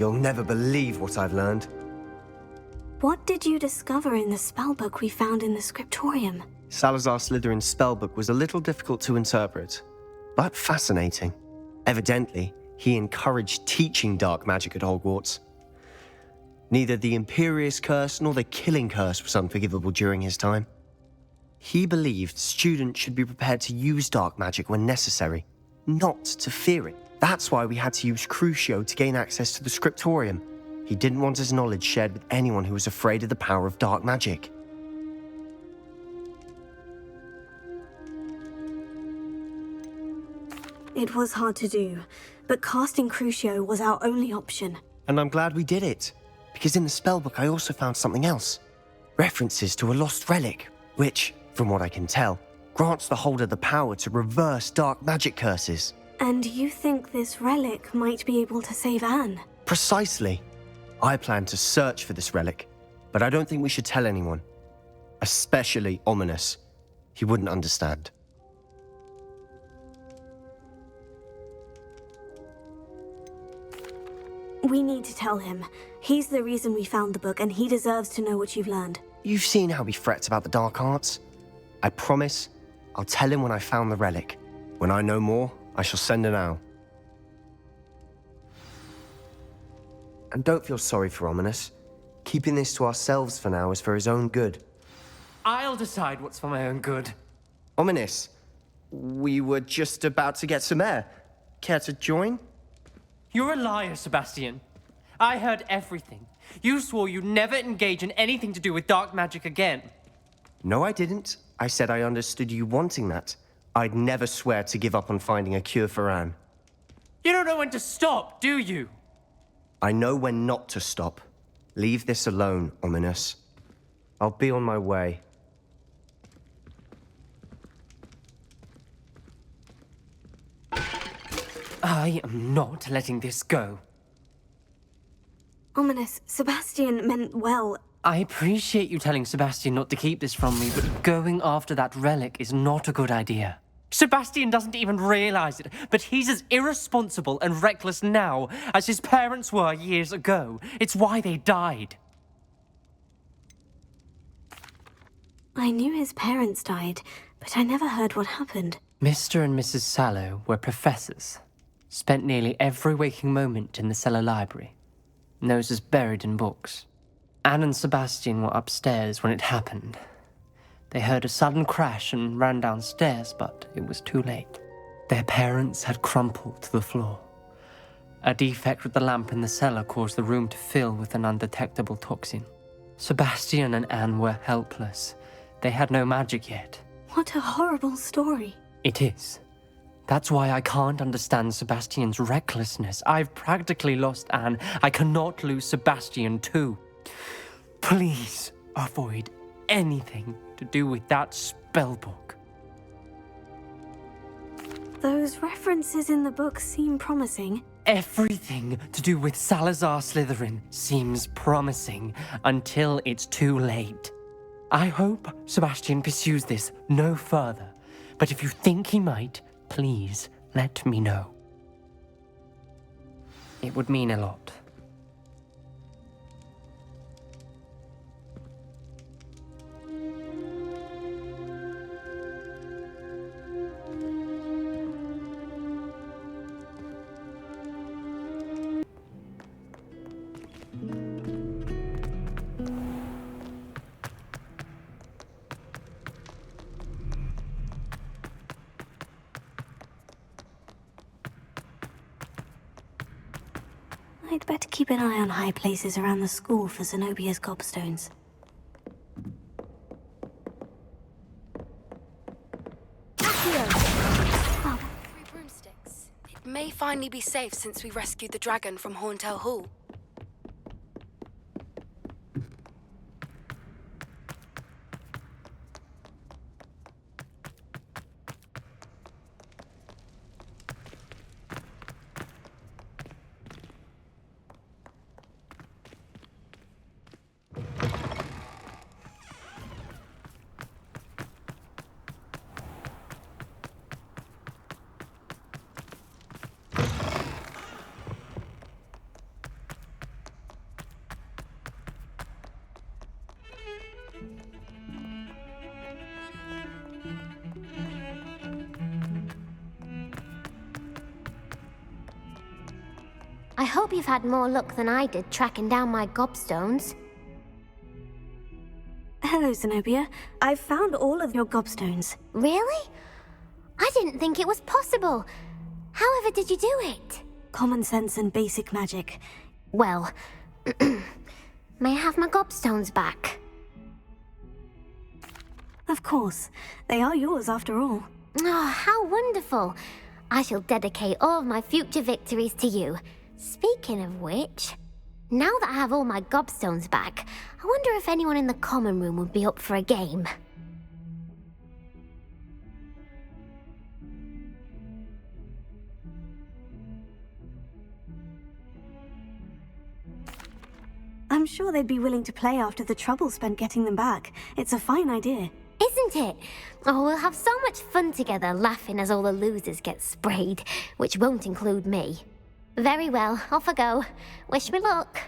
You'll never believe what I've learned. What did you discover in the spellbook we found in the scriptorium? Salazar Slytherin's spellbook was a little difficult to interpret, but fascinating. Evidently, he encouraged teaching dark magic at Hogwarts. Neither the Imperious Curse nor the Killing Curse was unforgivable during his time. He believed students should be prepared to use dark magic when necessary, not to fear it. That's why we had to use Crucio to gain access to the scriptorium. He didn't want his knowledge shared with anyone who was afraid of the power of dark magic. It was hard to do, but casting Crucio was our only option. And I'm glad we did it, because in the spellbook I also found something else. References to a lost relic, which, from what I can tell, grants the holder the power to reverse dark magic curses. And you think this relic might be able to save Anne? Precisely. I plan to search for this relic, but I don't think we should tell anyone. Especially Ominous. He wouldn't understand. We need to tell him. He's the reason we found the book, and he deserves to know what you've learned. You've seen how he frets about the dark arts. I promise I'll tell him when I found the relic. When I know more, I shall send an owl. And don't feel sorry for Ominous. Keeping this to ourselves for now is for his own good. I'll decide what's for my own good. Ominous, we were just about to get some air. Care to join? You're a liar, Sebastian. I heard everything. You swore you'd never engage in anything to do with dark magic again. No, I didn't. I said I understood you wanting that. I'd never swear to give up on finding a cure for Anne. You don't know when to stop, do you? I know when not to stop. Leave this alone, Ominous. I'll be on my way. I am not letting this go. Ominous, Sebastian meant well. I appreciate you telling Sebastian not to keep this from me, but going after that relic is not a good idea. Sebastian doesn't even realize it, but he's as irresponsible and reckless now as his parents were years ago. It's why they died. I knew his parents died, but I never heard what happened. Mr. and Mrs. Sallow were professors. Spent nearly every waking moment in the cellar library. Noses buried in books. Anne and Sebastian were upstairs when it happened. They heard a sudden crash and ran downstairs, but it was too late. Their parents had crumpled to the floor. A defect with the lamp in the cellar caused the room to fill with an undetectable toxin. Sebastian and Anne were helpless. They had no magic yet. What a horrible story. It is. That's why I can't understand Sebastian's recklessness. I've practically lost Anne. I cannot lose Sebastian too. Please avoid anything to do with that spellbook. Those references in the book seem promising. Everything to do with Salazar Slytherin seems promising until it's too late. I hope Sebastian pursues this no further, but if you think he might, please let me know. It would mean a lot. I'd better keep an eye on high places around the school for Zenobia's Gobstones. Oh. 3 broomsticks. It may finally be safe since we rescued the dragon from Horntail Hall. I hope you've had more luck than I did tracking down my Gobstones. Hello, Zenobia. I've found all of your Gobstones. Really? I didn't think it was possible. However did you do it? Common sense and basic magic. Well, may I have my Gobstones back? Of course. They are yours after all. Oh, how wonderful. I shall dedicate all of my future victories to you. Speaking of which, now that I have all my Gobstones back, I wonder if anyone in the common room would be up for a game. I'm sure they'd be willing to play after the trouble spent getting them back. It's a fine idea. Isn't it? Oh, we'll have so much fun together, laughing as all the losers get sprayed, which won't include me. Very well, off I go. Wish me luck.